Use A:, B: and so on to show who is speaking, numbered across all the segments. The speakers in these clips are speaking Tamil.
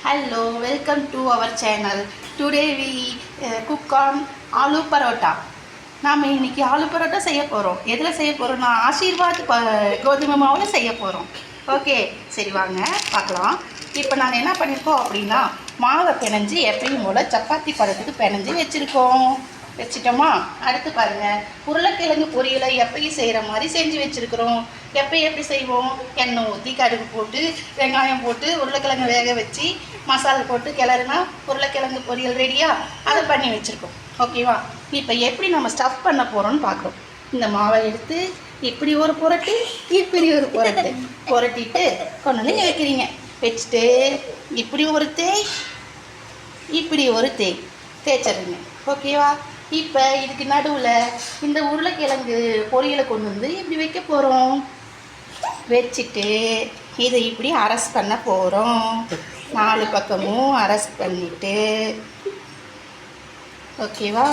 A: Hello, welcome to our channel. Today we cook on aloo paratha. நாம் இன்னைக்கு ஆலு பரோட்டா செய்ய போகிறோம். எதில் செய்ய போகிறோம்னா ஆசீர்வாத் கோதுமை மாவில் செய்ய போகிறோம். ஓகே, சரி வாங்க பார்க்கலாம். இப்போ நாங்கள் என்ன பண்ணியிருக்கோம் அப்படின்னா மாவை பிணைஞ்சி எப்பயும் போல் சப்பாத்தி பழத்துக்கு பிணைஞ்சி வச்சுட்டோமா. அடுத்து பாருங்கள், உருளைக்கிழங்கு பொரியலை எப்பயும் செய்கிற மாதிரி செஞ்சு வச்சுருக்குறோம். எப்படி செய்வோம்? எண்ணெய் ஊற்றி கடுகு போட்டு வெங்காயம் போட்டு உருளைக்கிழங்கு வேக வச்சு மசாலா போட்டு கிளறுனா உருளைக்கிழங்கு பொரியல் ரெடியாக அதை பண்ணி வச்சுருக்கோம். ஓகேவா? இப்போ எப்படி நம்ம ஸ்டஃப் பண்ண போகிறோம்னு பார்க்குறோம். இந்த மாவை எடுத்து இப்படி ஒரு புரட்டு இப்படி ஒரு புரட்டிட்டு கொண்டு வந்து வைக்கிறீங்க. வச்சுட்டு இப்படி ஒரு இப்படி ஒரு தேய்ச்சிடுங்க. ஓகேவா? இப்போ இதுக்கு நடுவில் இந்த உருளைக்கிழங்கு பொரியலை கொண்டு வந்து இப்படி வைக்க போகிறோம். வச்சுட்டு இதை இப்படி அரஸ்ட் பண்ண போகிறோம். 4 பக்கமும் அரஸ்ட் பண்ணிவிட்டு, ஓகேவா?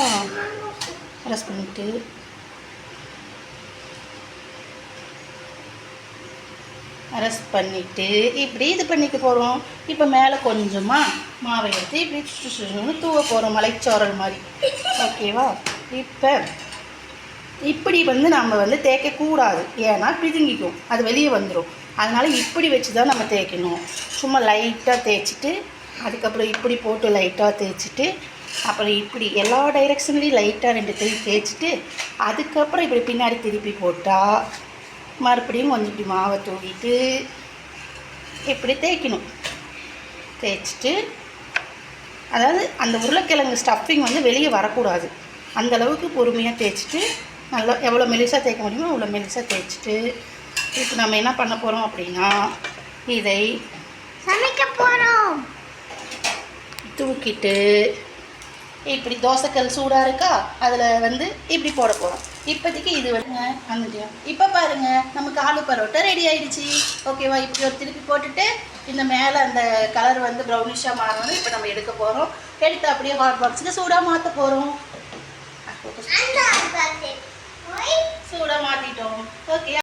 A: அரஸ்ட் பண்ணிவிட்டு இப்படி இது பண்ணிக்க போகிறோம். இப்போ மேலே கொஞ்சமாக மாவை எடுத்து இப்படி தூவ போகிறோம், மலைச்சோரல் மாதிரி. ஓகேவா? இப்போ இப்படி நம்ம தேய்க்கக்கூடாது, ஏன்னா பிதுங்கிக்கும், அது வெளியே வந்துடும். அதனால் இப்படி வச்சு தான் நம்ம தேய்க்கணும். சும்மா லைட்டாக தேய்ச்சிட்டு அதுக்கப்புறம் இப்படி போட்டு லைட்டாக தேய்ச்சிட்டு அப்புறம் இப்படி எல்லா டைரெக்ஷன்லேயும் லைட்டாக 2 தேய்ச்சிட்டு அதுக்கப்புறம் இப்படி பின்னாடி திருப்பி போட்டால் மறுபடியும் கொஞ்சம் இப்படி மாவை தூவிட்டு இப்படி தேய்க்கணும். தேய்ச்சிட்டு அதாவது அந்த உருளைக்கிழங்கு ஸ்டஃபிங் வெளியே வரக்கூடாது, அந்தளவுக்கு பொறுமையாக தேய்ச்சிட்டு நல்லா எவ்வளோ மெலிசாக தேய்க்க முடியுமோ அவ்வளோ மெலிசாக தேய்ச்சிட்டு இப்போ நம்ம என்ன பண்ண போகிறோம் அப்படின்னா இதை
B: சமைக்க போகிறோம்.
A: தூக்கிட்டு இப்படி தோசைக்கல் சூடாக இருக்கா, அதில் இப்படி போட போகிறோம். இப்போதைக்கு இது வந்துட்டோம். இப்போ பாருங்கள், நமக்கு ஆலு பரோட்டா ரெடி ஆகிடுச்சு. ஓகேவா? இப்படி ஒரு திருப்பி போட்டுட்டு இந்த மேலே அந்த கலர் ப்ரௌனிஷாக மாறணும். இப்போ நம்ம எடுக்க போகிறோம். எடுத்து அப்படியே ஹாட் பாக்ஸுக்கு சூடாக மாற்ற போகிறோம். சூடாக மாற்றிட்டோம். ஓகே.